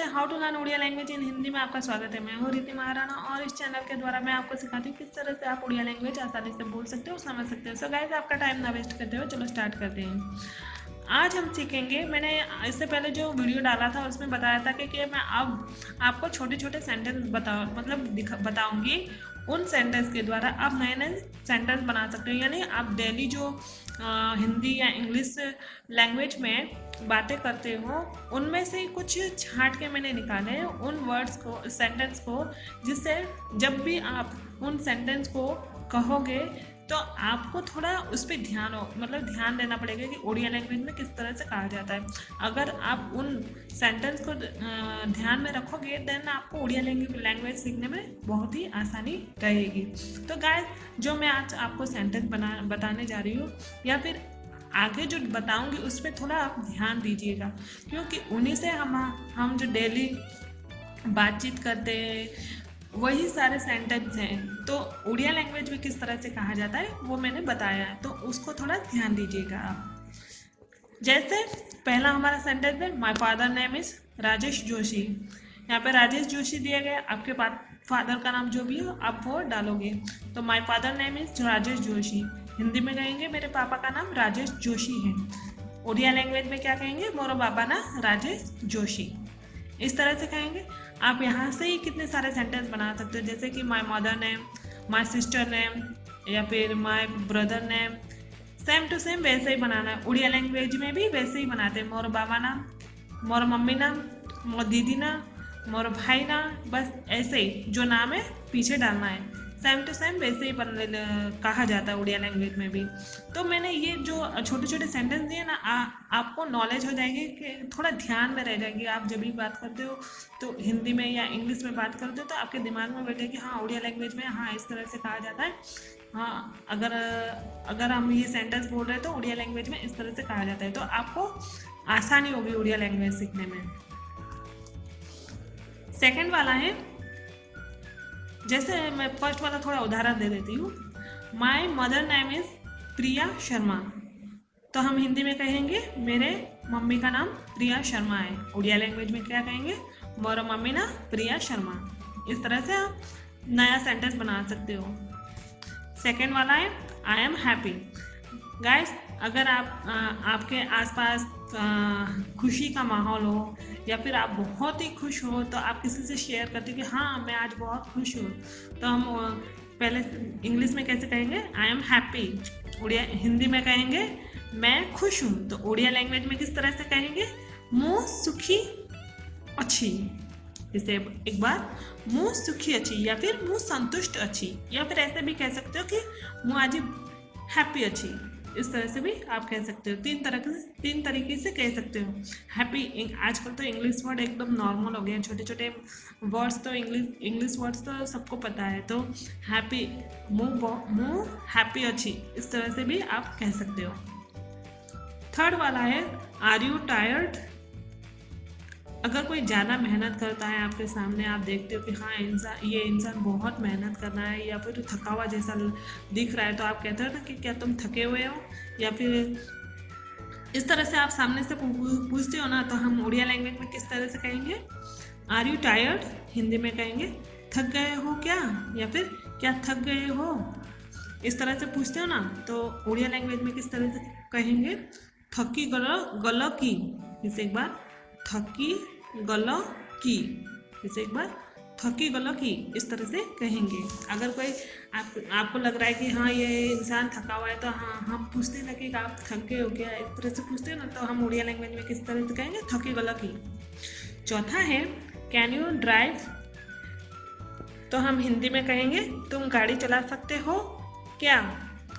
How to learn Odia language in Hindi में आपका स्वागत है। मैं हूँ रीति महाराणा और इस चैनल के द्वारा मैं आपको सिखाती हूँ किस तरह से आप उड़िया लैंग्वेज आसानी से बोल सकते हो, समझ सकते हो। सो गाइस, आपका टाइम ना वेस्ट करते हुए चलो स्टार्ट करते हैं। आज हम सीखेंगे, मैंने इससे पहले जो वीडियो डाला था उसमें बताया था कि मैं अब आपको छोटे छोटे सेंटेंस बताऊंगी। उन सेंटेंस के द्वारा आप नए नए सेंटेंस बना सकते हो। यानी आप डेली जो हिंदी या इंग्लिश लैंग्वेज में बातें करते हो उनमें से कुछ छांट के मैंने निकाले हैं उन वर्ड्स को, सेंटेंस को, जिससे जब भी आप उन सेंटेंस को कहोगे तो आपको थोड़ा उस पर ध्यान देना पड़ेगा कि उड़िया लैंग्वेज में किस तरह से कहा जाता है। अगर आप उन सेंटेंस को ध्यान में रखोगे देन आपको उड़िया लैंग्वेज सीखने में बहुत ही आसानी रहेगी। तो गाइस, जो मैं आज आपको सेंटेंस बताने जा रही हूँ या फिर आगे जो बताऊंगी उस पर थोड़ा आप ध्यान दीजिएगा, क्योंकि उन्हीं से हम जो डेली बातचीत करते हैं वही सारे सेंटेंस हैं। तो उड़िया लैंग्वेज में किस तरह से कहा जाता है वो मैंने बताया है, तो उसको थोड़ा ध्यान दीजिएगा आप। जैसे पहला हमारा सेंटेंस है, my father name is Rajesh Joshi. यहाँ पे राजेश जोशी दिया गया, आपके फादर का नाम जो भी हो आप वो डालोगे। तो my father name is Rajesh Joshi, Hindi में कहेंगे मेरे पापा का नाम राजेश जोशी है। उड़िया लैंग्वेज में क्या कहेंगे, मोरो बाबा ना राजेश जोशी। इस तरह से कहेंगे। आप यहाँ से ही कितने सारे सेंटेंस बना सकते हो, जैसे कि my mother name, my sister name या फिर my brother name. Same to same वैसे ही बनाना है। उड़िया लैंग्वेज में भी वैसे ही बनाते हैं, मोर बाबा नाम, मोर मम्मी नाम, मोर दीदी नाम, मोर भाई नाम, बस ऐसे ही जो नाम है पीछे डालना है। सेम टू सेम वैसे ही कहा जाता है उड़िया लैंग्वेज में भी। तो मैंने ये जो छोटे छोटे सेंटेंस दिए ना, आपको नॉलेज हो जाएगी कि थोड़ा ध्यान में रह जाएगी। आप जब भी बात करते हो तो हिंदी में या इंग्लिश में बात करते हो तो आपके दिमाग में बैठेगी हाँ उड़िया लैंग्वेज में हाँ इस तरह से कहा जाता है। हाँ, अगर हम ये सेंटेंस बोल रहे हैं तो उड़िया लैंग्वेज में इस तरह से कहा जाता है, तो आपको आसानी होगी उड़िया लैंग्वेज सीखने में। सेकेंड वाला है, जैसे मैं फर्स्ट वाला थोड़ा उदाहरण दे देती हूँ। My mother name is Priya Sharma, तो हम हिंदी में कहेंगे मेरे मम्मी का नाम प्रिया शर्मा है। उड़िया लैंग्वेज में क्या कहेंगे, मोर मम्मी ना प्रिया शर्मा। इस तरह से आप नया सेंटेंस बना सकते हो। सेकेंड वाला है, आई एम हैप्पी। गाइस, अगर आपके आसपास खुशी का माहौल हो या फिर आप बहुत ही खुश हो तो आप किसी से शेयर करते हो कि हाँ मैं आज बहुत खुश हूँ, तो हम पहले इंग्लिश में कैसे कहेंगे, I am happy. Odia Hindi में कहेंगे मैं खुश हूँ। तो उड़िया लैंग्वेज में किस तरह से कहेंगे, मुँह सुखी अच्छी। जैसे एक बार, मुँह सुखी अच्छी या फिर मुँह संतुष्ट अच्छी, या फिर ऐसे भी कह सकते हो कि मुँह आज हैप्पी अच्छी। इस तरह से भी आप कह सकते हो। तीन तरीके से कह सकते हो हैप्पी। आजकल तो इंग्लिश वर्ड एकदम नॉर्मल हो गए हैं, छोटे छोटे वर्ड्स तो इंग्लिश वर्ड्स तो सबको पता है। तो हैप्पी, मुँह हैप्पी अच्छी, इस तरह से भी आप कह सकते हो। थर्ड वाला है, आर यू टायर्ड। अगर कोई ज़्यादा मेहनत करता है आपके सामने, आप देखते हो कि हाँ ये इंसान बहुत मेहनत कर रहा है या फिर थका हुआ जैसा दिख रहा है, तो आप कहते हो ना कि क्या तुम थके हुए हो, या फिर इस तरह से आप सामने से पूछते हो ना, तो हम उड़िया लैंग्वेज में किस तरह से कहेंगे, आर यू टायर्ड। हिंदी में कहेंगे थक गए हो क्या, या फिर क्या थक गए हो। इस तरह से पूछते हो ना, तो उड़िया लैंग्वेज में किस तरह से कहेंगे, थकी गलो की। जैसे एक बार, थकी गलो की। जैसे एक बार, थकी गलो की, इस तरह से कहेंगे। अगर कोई आपको लग रहा है कि हाँ ये इंसान थका हुआ है, तो हाँ हम पूछते हैं ना कि आप थक गए हो क्या, इस तरह से पूछते हैं ना, तो हम उड़िया लैंग्वेज में किस तरह से कहेंगे, थकी गलो की। चौथा है, कैन यू ड्राइव। तो हम हिंदी में कहेंगे तुम गाड़ी चला सकते हो क्या,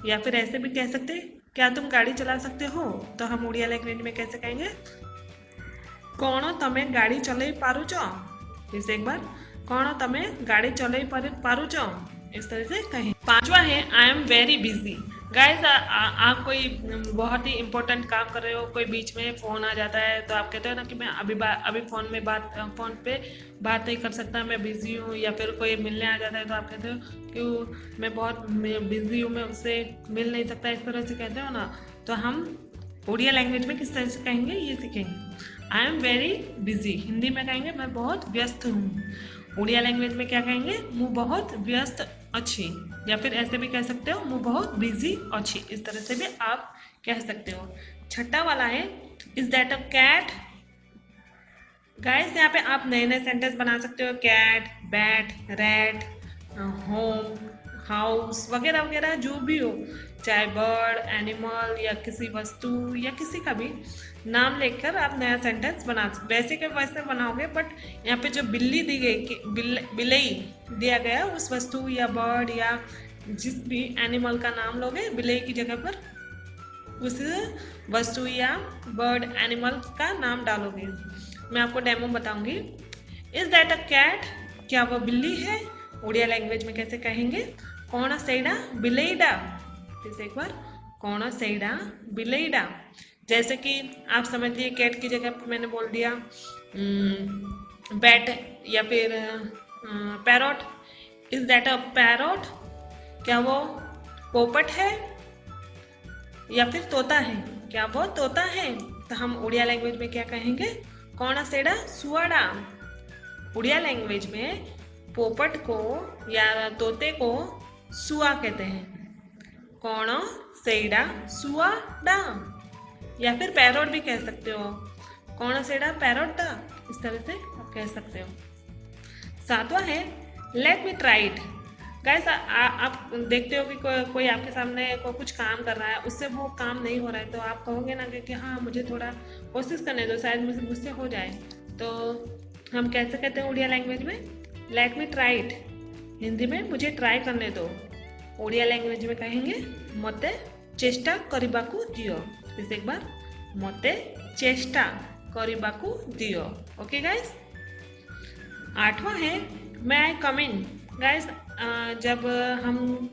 या फिर ऐसे भी कह सकते हैं क्या तुम गाड़ी चला सकते हो। तो हम उड़िया लैंग्वेज में कैसे कहेंगे, कौन तमे गाड़ी चलाई पारुच। जैसे एक बार, कौन तमे गाड़ी चलाई पारुच, इस तरह से कहें। पांचवा है, I am very busy. Guys, आप कोई बहुत ही इंपॉर्टेंट काम कर रहे हो, कोई बीच में फ़ोन आ जाता है तो आप कहते हो ना कि मैं अभी फ़ोन पे बात नहीं कर सकता, मैं बिज़ी हूँ। या फिर कोई मिलने आ जाता है तो आप कहते हो कि मैं बहुत बिज़ी हूँ, मैं उससे मिल नहीं सकता, इस तरह से कहते हो ना। तो हम उड़िया लैंग्वेज में किस तरह से कहेंगे ये सीखेंगे। I am very busy, Hindi में कहेंगे मैं बहुत व्यस्त हूँ। उड़िया लैंग्वेज में क्या कहेंगे, मु बहुत व्यस्त अच्छी, या फिर ऐसे भी कह सकते हो मु बहुत बिजी अच्छी, इस तरह से भी आप कह सकते हो। छठा वाला है is that a cat. Guys यहाँ पे आप नए नए सेंटेंस बना सकते हो, cat, bat, rat, home, house वगैरह वगैरह जो भी हो, चाहे बर्ड, एनिमल या किसी वस्तु या किसी का भी नाम लेकर आप नया सेंटेंस बना सकते। वैसे के वैसे बनाओगे, बट यहाँ पे जो बिल्ली दी गई कि बिल्ली दिया गया उस वस्तु या बर्ड या जिस भी एनिमल का नाम लोगे बिल्ली की जगह पर उस वस्तु या बर्ड एनिमल का नाम डालोगे। मैं आपको डेमो बताऊंगी। इज दैट अ कैट, क्या वो बिल्ली है? उड़िया लैंग्वेज में कैसे कहेंगे, कौन सैडा बिलेईडा। फिर से एक बार, कौन सैडा बिलेईडा। जैसे कि आप समझिए कैट की जगह पर मैंने बोल दिया बैट या फिर parrot. Is that a parrot, क्या वो पोपट है या फिर तोता है, क्या वो तोता है? तो हम उड़िया लैंग्वेज में क्या कहेंगे, कौन सेड़ा सुआड़ा। उड़िया लैंग्वेज में पोपट को या तोते को सुआ कहते हैं, कौन सेड़ा सुआड़ा। या फिर पैरोट भी कह सकते हो, कौन सेड़ा पैरोट दा, इस तरह से आप कह सकते हो। सातवां है let me try it. Guys आप देखते हो कि कोई आपके सामने कुछ काम कर रहा है, उससे वो काम नहीं हो रहा है, तो आप कहोगे ना कि हाँ मुझे थोड़ा कोशिश करने दो, शायद मुझसे हो जाए। तो हम कैसे कहते हैं उड़िया लैंग्वेज में, let me try it. Hindi में मुझे ट्राई करने दो। उड़िया लैंग्वेज में कहेंगे मते चेष्टा करिबाकू दियो। फिर से एक बार, मते चेष्टा करिबाकू दियो। Okay guys. आठवां है मैं आई कम इन। गाइस जब हम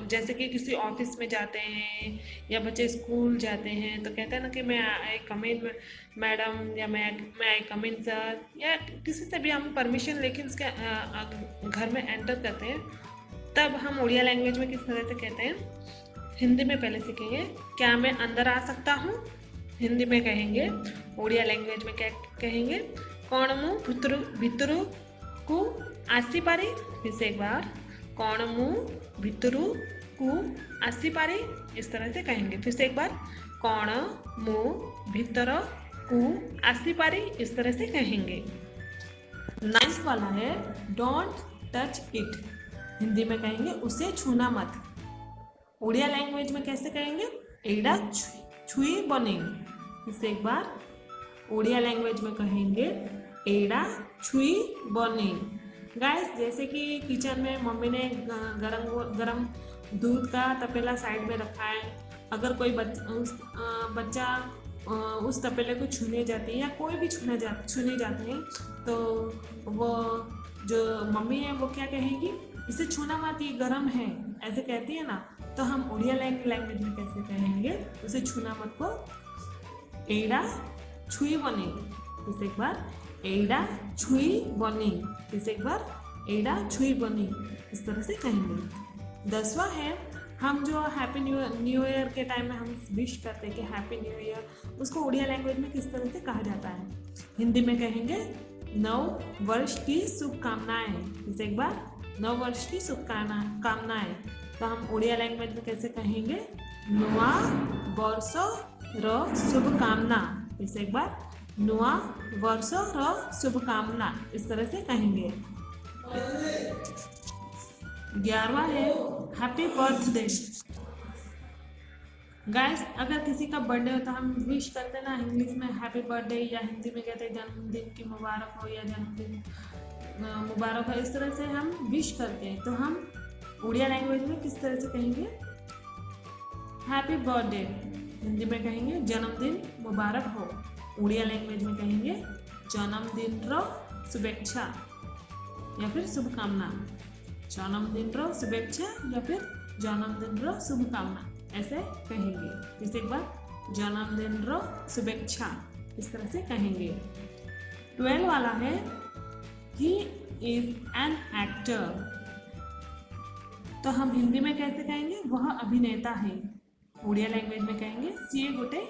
जैसे कि किसी ऑफिस में जाते हैं या बच्चे स्कूल जाते हैं तो कहते हैं ना कि मैं आई कम इन मैडम, या मैं आई कम इन सर, या किसी से भी हम परमिशन लेके उसके घर में एंटर करते हैं, तब हम उड़िया लैंग्वेज में किस तरह से कहते हैं। हिंदी में पहले सीखेंगे, क्या मैं अंदर आ सकता हूँ? हिंदी में कहेंगे, उड़िया लैंग्वेज में क्या कहेंगे, कौन मु भितरू को आसी पारे। फिर से एक बार, कौन मुँह भितरू को आसी पारे, इस तरह से कहेंगे। फिर से एक बार, कौन मुँह भीतर को आसी पारे, इस तरह से कहेंगे। 9th वाला है डोंट टच इट। हिंदी में कहेंगे उसे छूना मत। उड़िया लैंग्वेज में कैसे कहेंगे, एड़ा छुई बने। फिर से एक बार, उड़िया लैंग्वेज में कहेंगे एड़ा छुई बने। गाइस जैसे कि किचन में मम्मी ने गरम दूध का तपेला साइड में रखा है, अगर कोई बच्चा उस तपेले को छूने जाती है या कोई भी छूने जाते हैं, तो वो जो मम्मी है वो क्या कहेगी, इसे छूना मत, ये गरम है, ऐसे कहती है ना। तो हम उड़िया लैंग्वेज में कैसे कहेंगे, उसे छूना मत को एड़ा छुई बने। फिर एक बार, एड़ा छुई बनी। फिर एक बार, एड़ा छुई बनी, इस तरह से कहेंगे। 10वां है, हम जो हैप्पी न्यू ईयर के टाइम में हम विश करते हैं कि हैप्पी न्यू ईयर, उसको उड़िया लैंग्वेज में किस तरह से कहा जाता है। हिंदी में कहेंगे नव वर्ष की शुभकामनाएं। फिर एक बार, नव वर्ष की शुभकामनाएं। तो हम उड़िया लैंग्वेज में कैसे कहेंगे, नुआ वर्ष र शुभकामना। फिर एक बार, नुआ वर्ष र शुभकामना, इस तरह से कहेंगे। 11वां है हैप्पी बर्थडे। गाइस अगर किसी का बर्थडे हो तो हम विश करते हैं ना, इंग्लिश में हैप्पी बर्थडे, या हिंदी में कहते हैं जन्मदिन की मुबारक हो या जन्मदिन मुबारक हो, इस तरह से हम विश करते हैं। तो हम उड़िया लैंग्वेज में किस तरह से कहेंगे, हैप्पी बर्थडे। हिंदी में कहेंगे जन्मदिन मुबारक हो। उड़िया लैंग्वेज में कहेंगे जन्मदिन रो शुभेच्छा या फिर शुभकामना। जन्मदिन रो शुभेच्छा या फिर जन्मदिन रो शुभकामना, ऐसे कहेंगे। जैसे एक बार, जन्मदिन रो शुभेच्छा, इस तरह से कहेंगे। 12 वाला है ही इज एन एक्टर। तो हम हिंदी में कैसे कहेंगे, वह अभिनेता है। उड़िया लैंग्वेज में कहेंगे सी गोटे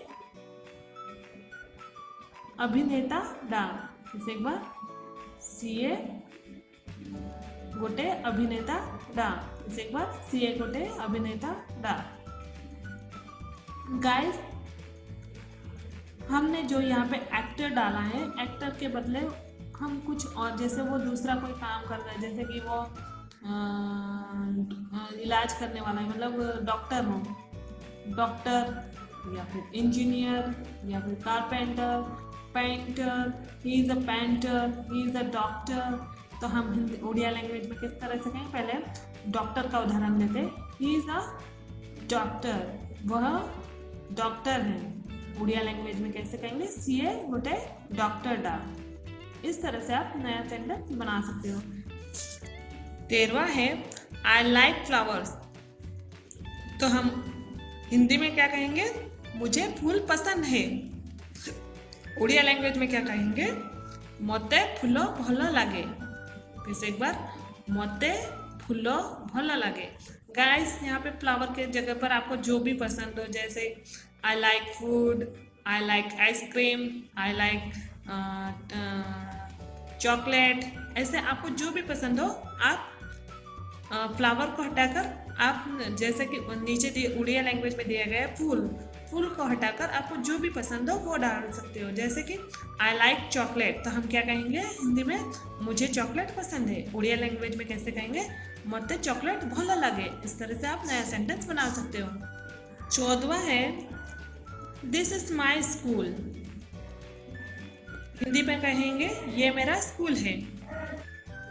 अभिनेता डा। इसे एक बार सीए गोटे अभिनेता डा। इसे एक बार सीए गोटे अभिनेता डा। गाइस हमने जो यहाँ पे एक्टर डाला है, एक्टर के बदले हम कुछ और, जैसे वो दूसरा कोई काम कर रहा है, जैसे कि वो इलाज करने वाला है, मतलब डॉक्टर हो, डॉक्टर या फिर इंजीनियर या फिर carpenter, painter, he is a painter, he is a doctor. तो हम हिंदी उड़िया लैंग्वेज में किस तरह से कहें, पहले डॉक्टर का उदाहरण लेते, ही इज़ अ डॉक्टर, वह डॉक्टर है। उड़िया लैंग्वेज में कैसे कहेंगे, सीए गोटे डॉक्टर डा। इस तरह से आप नया सेंटेंस बना सकते हो। 13वां है आई लाइक फ्लावर्स। तो हम हिंदी में क्या कहेंगे, मुझे फूल पसंद है। उड़िया लैंग्वेज में क्या कहेंगे, मते फूल भल लगे। फिर से एक बार, मते फूल भल लगे। गाइस यहाँ पे फ्लावर के जगह पर आपको जो भी पसंद हो, जैसे I like food, I like ice cream, I like chocolate, ऐसे आपको जो भी पसंद हो आप फ्लावर को हटाकर, आप जैसे कि नीचे उड़िया लैंग्वेज में दिया गया है फूल, फूल को हटाकर आपको जो भी पसंद हो वो डाल सकते हो। जैसे कि आई लाइक चॉकलेट, तो हम क्या कहेंगे हिंदी में, मुझे चॉकलेट पसंद है। उड़िया लैंग्वेज में कैसे कहेंगे, मते चॉकलेट भल लगे। इस तरह से आप नया सेंटेंस बना सकते हो। 14वां है this is my school. Hindi में कहेंगे ये मेरा स्कूल है।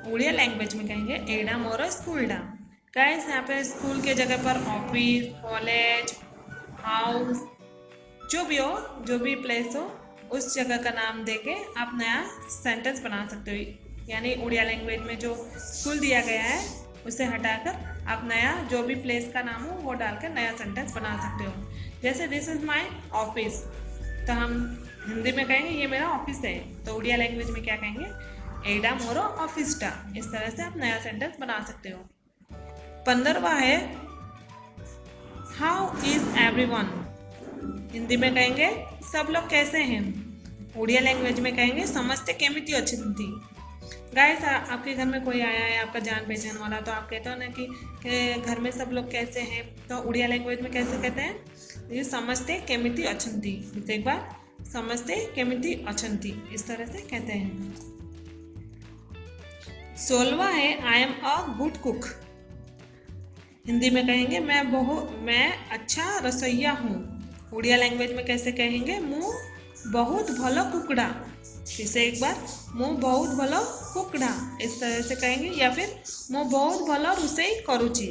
उड़िया लैंग्वेज में कहेंगे एडा मोर स्कूल डा। गाइस यहाँ पे स्कूल के जगह पर ऑफिस, कॉलेज, हाउस, जो भी हो, जो भी प्लेस हो, उस जगह का नाम देके आप नया सेंटेंस बना सकते हो। यानी उड़िया लैंग्वेज में जो स्कूल दिया गया है उसे हटाकर आप नया जो भी प्लेस का नाम हो वो डालकर नया सेंटेंस बना सकते हो। जैसे दिस इज माई ऑफिस, तो हम हिंदी में कहेंगे ये मेरा ऑफिस है। तो उड़िया लैंग्वेज में क्या कहेंगे, एडा मोरो ऑफिस डा। इस तरह से आप नया सेंटेंस बना सकते हो। 15वां है हाउ इज एवरीवन। हिंदी में कहेंगे सब लोग कैसे हैं। उड़िया लैंग्वेज में कहेंगे समस्ते केमिति अछंती। गाइस आपके घर में कोई आया है, आपका जान पहचान वाला, तो आप कहते हो ना कि घर में सब लोग कैसे हैं, तो उड़िया लैंग्वेज में कैसे कहते हैं, ये समस्ते केमिति अछंती। एक बार, समस्ते केमिति अछंती, इस तरह से कहते हैं। 16वां है I am a good cook. Hindi में कहेंगे मैं अच्छा रसोइया हूँ। उड़िया लैंग्वेज में कैसे कहेंगे, मु बहुत भलो कुकड़ा। इसे एक बार, मु बहुत भलो कुकड़ा, इस तरह से कहेंगे। या फिर मु बहुत भलो रुसई करुची।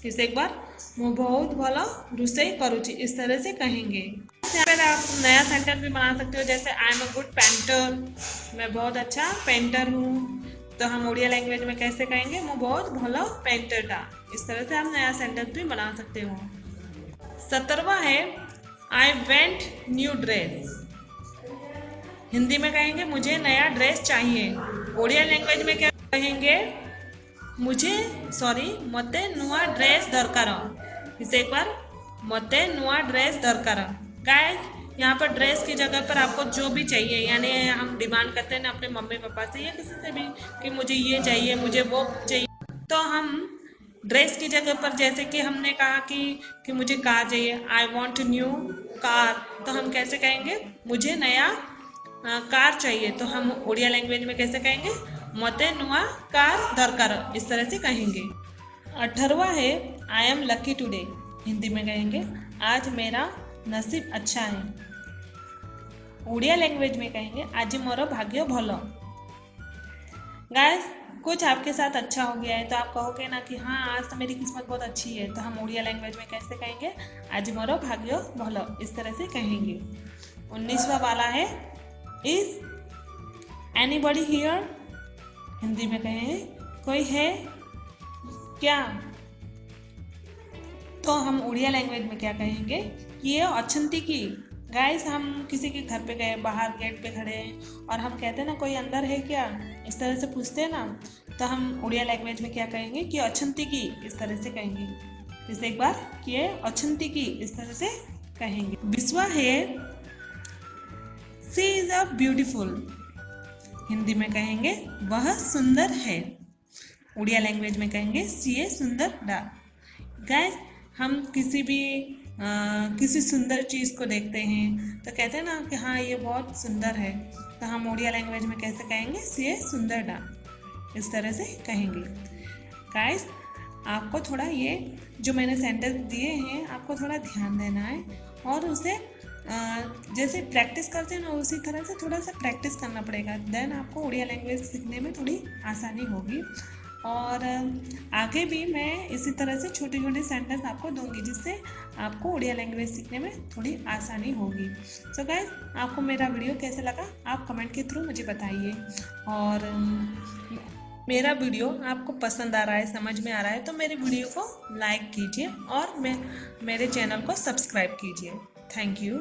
इसे एक बार, मु बहुत भलो रुसई करुची, इस तरह से कहेंगे। यहाँ पर आप नया सेंटेंस भी बना सकते हो, जैसे I am a good painter, मैं बहुत अच्छा पेंटर हूँ। तो हम उड़िया लैंग्वेज में कैसे कहेंगे, मु बहुत भलो पेंटर था। इस तरह से आप नया सेंटेंस भी बना सकते हो। 17वां है I went new dress. Hindi में कहेंगे मुझे नया ड्रेस चाहिए। उड़िया लैंग्वेज में क्या कहेंगे, मते नुआ ड्रेस दरकार। इसे एक बार, मते नुआ ड्रेस दरकार। गाइस यहाँ पर ड्रेस की जगह पर आपको जो भी चाहिए, यानी हम डिमांड करते हैं ना अपने मम्मी पापा से या किसी से भी कि मुझे ये चाहिए, मुझे वो चाहिए, तो हम ड्रेस की जगह पर, जैसे कि हमने कहा कि मुझे कार चाहिए, आई वॉन्ट न्यू कार, तो हम कैसे कहेंगे, मुझे नया कार चाहिए। तो हम उड़िया लैंग्वेज में कैसे कहेंगे, मते नुआ कार दरकार, इस तरह से कहेंगे। 18वां है I am lucky today. Hindi में कहेंगे आज मेरा नसीब अच्छा है। उड़िया लैंग्वेज में कहेंगे आज मोर भाग्य भलो। गाइस कुछ आपके साथ अच्छा हो गया है तो आप कहोगे ना कि हाँ आज तो मेरी किस्मत बहुत अच्छी है, तो हम उड़िया लैंग्वेज में कैसे कहेंगे, आज मोर भाग्य भलो, इस तरह से कहेंगे। 19वां वाला है इज एनीबॉडी हियर। हिंदी में कहेंगे कोई है क्या। तो हम उड़िया लैंग्वेज में क्या कहेंगे, ये अछंती की। गाइस हम किसी के घर पे गए, बाहर गेट पे खड़े हैं और हम कहते हैं ना कोई अंदर है क्या, इस तरह से पूछते हैं ना, तो हम उड़िया लैंग्वेज में क्या कहेंगे कि अछंती की, इस तरह से कहेंगे। इसे एक बार, कि अछंती की, इस तरह से कहेंगे। 20वां है she is a beautiful. Hindi में कहेंगे वह सुंदर है। उड़िया लैंग्वेज में कहेंगे सिए सुंदर डा। गाइस, हम किसी सुंदर चीज़ को देखते हैं तो कहते हैं ना कि हाँ ये बहुत सुंदर है, तो हम उड़िया लैंग्वेज में कैसे कहेंगे, सिए सुंदर डा, इस तरह से कहेंगे। गाइस, आपको थोड़ा ये जो मैंने सेंटेंस दिए हैं आपको थोड़ा ध्यान देना है और उसे जैसे प्रैक्टिस करते हैं ना उसी तरह से थोड़ा सा प्रैक्टिस करना पड़ेगा। देन आपको उड़िया लैंग्वेज सीखने में थोड़ी आसानी होगी। और आगे भी मैं इसी तरह से छोटी छोटी सेंटेंस आपको दूंगी जिससे आपको उड़िया लैंग्वेज सीखने में थोड़ी आसानी होगी। सो गाइस, आपको मेरा वीडियो कैसा लगा आप कमेंट के थ्रू मुझे बताइए। और मेरा वीडियो आपको पसंद आ रहा है, समझ में आ रहा है तो मेरे वीडियो को लाइक कीजिए और मेरे चैनल को सब्सक्राइब कीजिए। Thank you.